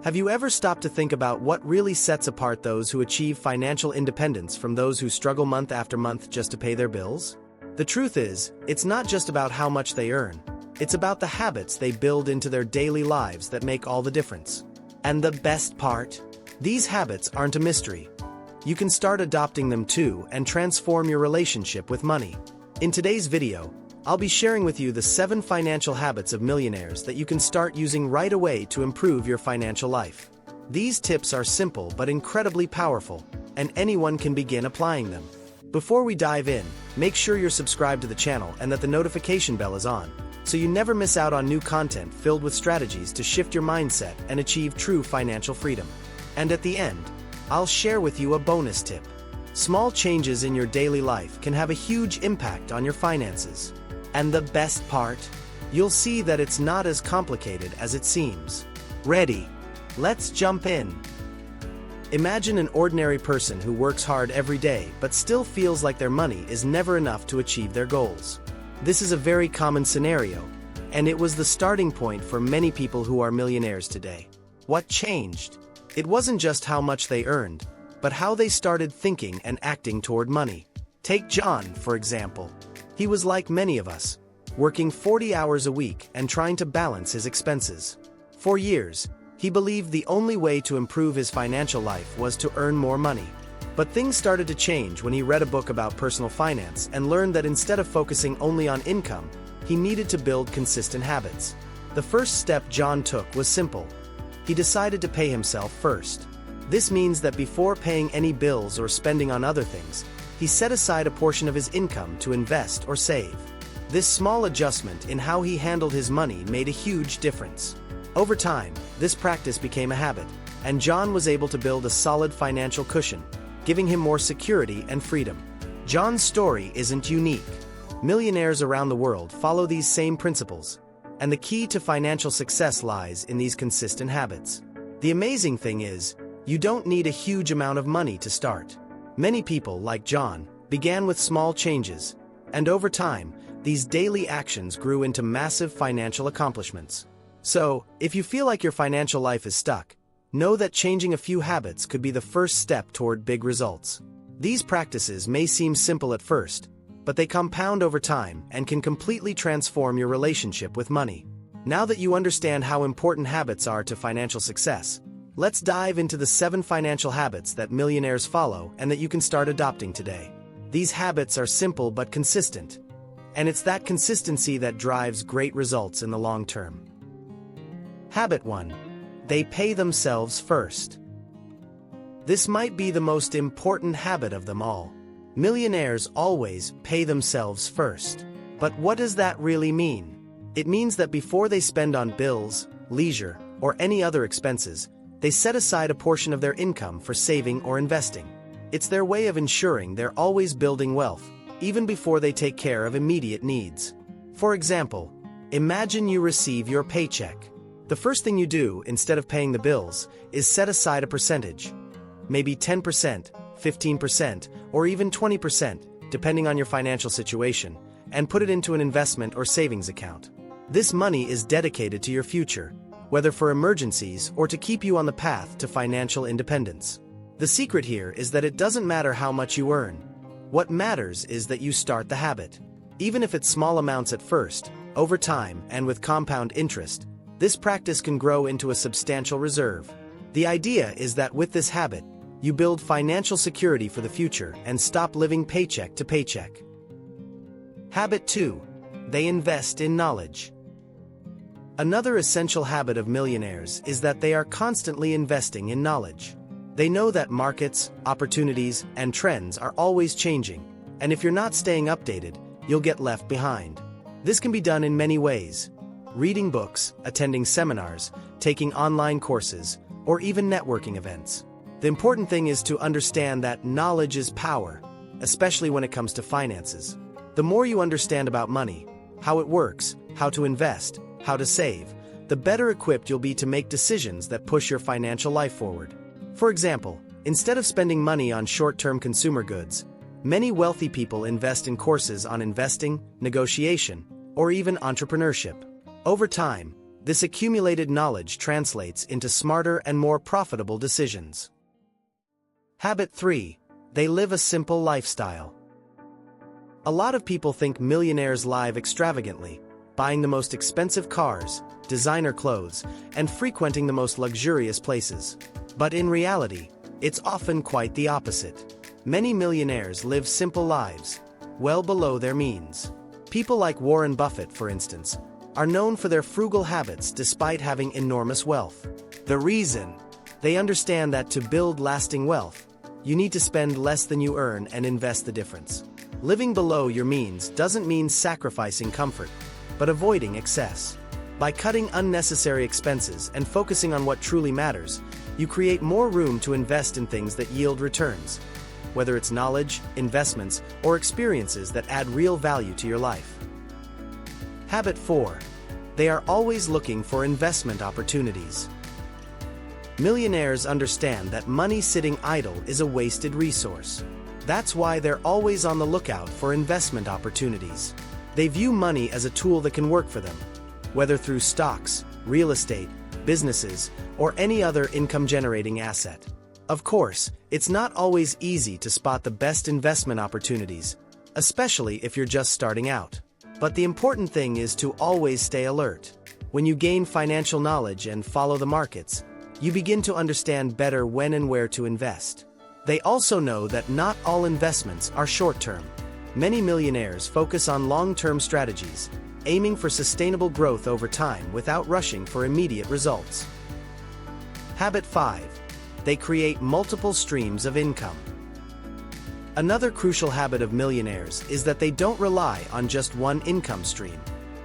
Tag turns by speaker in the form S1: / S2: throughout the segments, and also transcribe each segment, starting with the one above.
S1: Have you ever stopped to think about what really sets apart those who achieve financial independence from those who struggle month after month just to pay their bills? The truth is, it's not just about how much they earn. It's about the habits they build into their daily lives that make all the difference. And the best part? These habits aren't a mystery. You can start adopting them too and transform your relationship with money. In today's video, I'll be sharing with you the 7 financial habits of millionaires that you can start using right away to improve your financial life. These tips are simple but incredibly powerful, and anyone can begin applying them. Before we dive in, make sure you're subscribed to the channel and that the notification bell is on, so you never miss out on new content filled with strategies to shift your mindset and achieve true financial freedom. And at the end, I'll share with you a bonus tip. Small changes in your daily life can have a huge impact on your finances. And the best part? You'll see that it's not as complicated as it seems. Ready? Let's jump in. Imagine an ordinary person who works hard every day but still feels like their money is never enough to achieve their goals. This is a very common scenario, and it was the starting point for many people who are millionaires today. What changed? It wasn't just how much they earned, but how they started thinking and acting toward money. Take John, for example. He was like many of us, working 40 hours a week and trying to balance his expenses. For years, he believed the only way to improve his financial life was to earn more money. But things started to change when he read a book about personal finance and learned that instead of focusing only on income, he needed to build consistent habits. The first step John took was simple. He decided to pay himself first. This means that before paying any bills or spending on other things, he set aside a portion of his income to invest or save. This small adjustment in how he handled his money made a huge difference. Over time, this practice became a habit, and John was able to build a solid financial cushion, giving him more security and freedom. John's story isn't unique. Millionaires around the world follow these same principles, and the key to financial success lies in these consistent habits. The amazing thing is, you don't need a huge amount of money to start. Many people, like John, began with small changes, and over time, these daily actions grew into massive financial accomplishments. So, if you feel like your financial life is stuck, know that changing a few habits could be the first step toward big results. These practices may seem simple at first, but they compound over time and can completely transform your relationship with money. Now that you understand how important habits are to financial success, let's dive into the 7 financial habits that millionaires follow and that you can start adopting today. These habits are simple but consistent, and it's that consistency that drives great results in the long term. Habit 1. They pay themselves first. This might be the most important habit of them all. Millionaires always pay themselves first. But what does that really mean? It means that before they spend on bills, leisure, or any other expenses, they set aside a portion of their income for saving or investing. It's their way of ensuring they're always building wealth, even before they take care of immediate needs. For example, imagine you receive your paycheck. The first thing you do, instead of paying the bills, is set aside a percentage. Maybe 10%, 15%, or even 20%, depending on your financial situation, and put it into an investment or savings account. This money is dedicated to your future, whether for emergencies or to keep you on the path to financial independence. The secret here is that it doesn't matter how much you earn. What matters is that you start the habit. Even if it's small amounts at first, over time and with compound interest, this practice can grow into a substantial reserve. The idea is that with this habit, you build financial security for the future and stop living paycheck to paycheck. Habit 2. They invest in knowledge. Another essential habit of millionaires is that they are constantly investing in knowledge. They know that markets, opportunities, and trends are always changing, and if you're not staying updated, you'll get left behind. This can be done in many ways: reading books, attending seminars, taking online courses, or even networking events. The important thing is to understand that knowledge is power, especially when it comes to finances. The more you understand about money, how it works, how to invest, how to save, the better equipped you'll be to make decisions that push your financial life forward. For example, instead of spending money on short-term consumer goods, many wealthy people invest in courses on investing, negotiation, or even entrepreneurship. Over time, This accumulated knowledge translates into smarter and more profitable decisions. Habit 3. They live a simple lifestyle. A lot of people think millionaires live extravagantly, buying the most expensive cars, designer clothes, and frequenting the most luxurious places. But in reality, it's often quite the opposite. Many millionaires live simple lives, well below their means. People like Warren Buffett, for instance, are known for their frugal habits despite having enormous wealth. The reason? They understand that to build lasting wealth, you need to spend less than you earn and invest the difference. Living below your means doesn't mean sacrificing comfort, but avoiding excess. By cutting unnecessary expenses and focusing on what truly matters, you create more room to invest in things that yield returns, whether it's knowledge, investments, or experiences that add real value to your life. Habit 4. They are always looking for investment opportunities. Millionaires understand that money sitting idle is a wasted resource. That's why they're always on the lookout for investment opportunities. They view money as a tool that can work for them, whether through stocks, real estate, businesses, or any other income-generating asset. Of course, it's not always easy to spot the best investment opportunities, especially if you're just starting out. But the important thing is to always stay alert. When you gain financial knowledge and follow the markets, you begin to understand better when and where to invest. They also know that not all investments are short-term. Many millionaires focus on long-term strategies, aiming for sustainable growth over time without rushing for immediate results. Habit 5. They create multiple streams of income. Another crucial habit of millionaires is that they don't rely on just one income stream.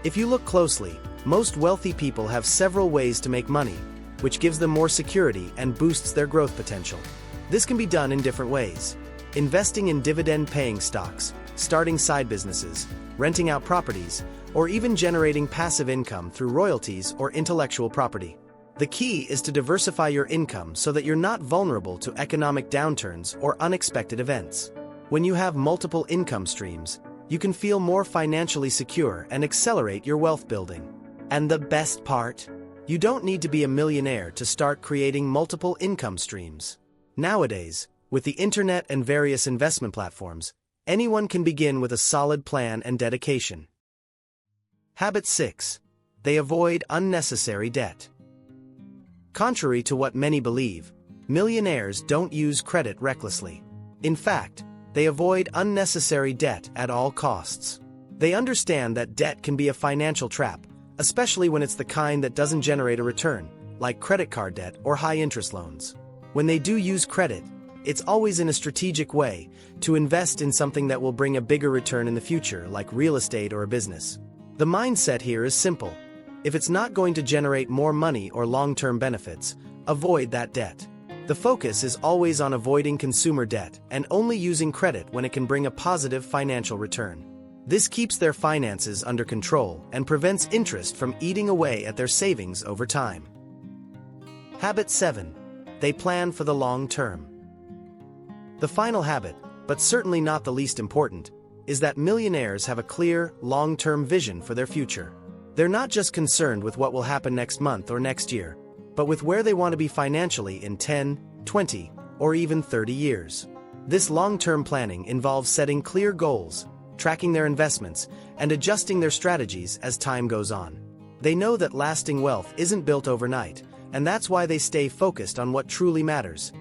S1: If you look closely, most wealthy people have several ways to make money, which gives them more security and boosts their growth potential. This can be done in different ways: investing in dividend-paying stocks, starting side businesses, renting out properties, or even generating passive income through royalties or intellectual property. The key is to diversify your income so that you're not vulnerable to economic downturns or unexpected events. When you have multiple income streams, you can feel more financially secure and accelerate your wealth building. And the best part? You don't need to be a millionaire to start creating multiple income streams. Nowadays, with the internet and various investment platforms, anyone can begin with a solid plan and dedication. Habit 6. They avoid unnecessary debt. Contrary to what many believe, millionaires don't use credit recklessly. In fact, they avoid unnecessary debt at all costs. They understand that debt can be a financial trap, especially when it's the kind that doesn't generate a return, like credit card debt or high-interest loans. When they do use credit, it's always in a strategic way, to invest in something that will bring a bigger return in the future, like real estate or a business. The mindset here is simple. If it's not going to generate more money or long-term benefits, avoid that debt. The focus is always on avoiding consumer debt and only using credit when it can bring a positive financial return. This keeps their finances under control and prevents interest from eating away at their savings over time. Habit 7. They plan for the long term. The final habit, but certainly not the least important, is that millionaires have a clear, long-term vision for their future. They're not just concerned with what will happen next month or next year, but with where they want to be financially in 10, 20, or even 30 years. This long-term planning involves setting clear goals, tracking their investments, and adjusting their strategies as time goes on. They know that lasting wealth isn't built overnight, and that's why they stay focused on what truly matters: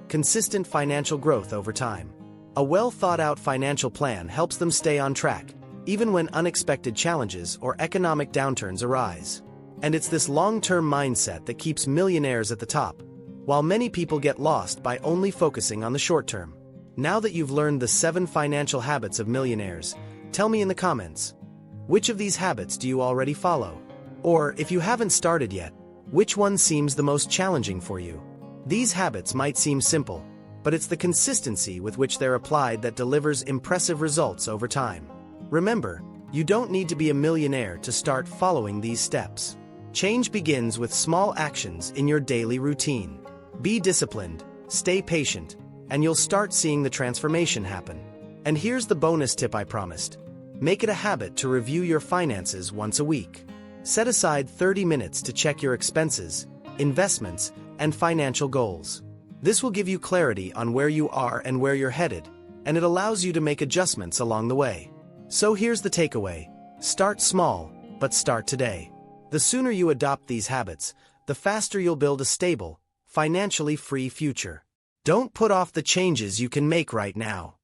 S1: consistent financial growth over time. A well-thought-out financial plan helps them stay on track, even when unexpected challenges or economic downturns arise. And it's this long-term mindset that keeps millionaires at the top, while many people get lost by only focusing on the short term. Now that you've learned the 7 financial habits of millionaires, tell me in the comments, which of these habits do you already follow? Or, if you haven't started yet, which one seems the most challenging for you? These habits might seem simple, but it's the consistency with which they're applied that delivers impressive results over time. Remember, you don't need to be a millionaire to start following these steps. Change begins with small actions in your daily routine. Be disciplined, stay patient, and you'll start seeing the transformation happen. And here's the bonus tip I promised. Make it a habit to review your finances once a week. Set aside 30 minutes to check your expenses, investments, and financial goals. This will give you clarity on where you are and where you're headed, and it allows you to make adjustments along the way. So here's the takeaway. Start small, but start today. The sooner you adopt these habits, the faster you'll build a stable, financially free future. Don't put off the changes you can make right now.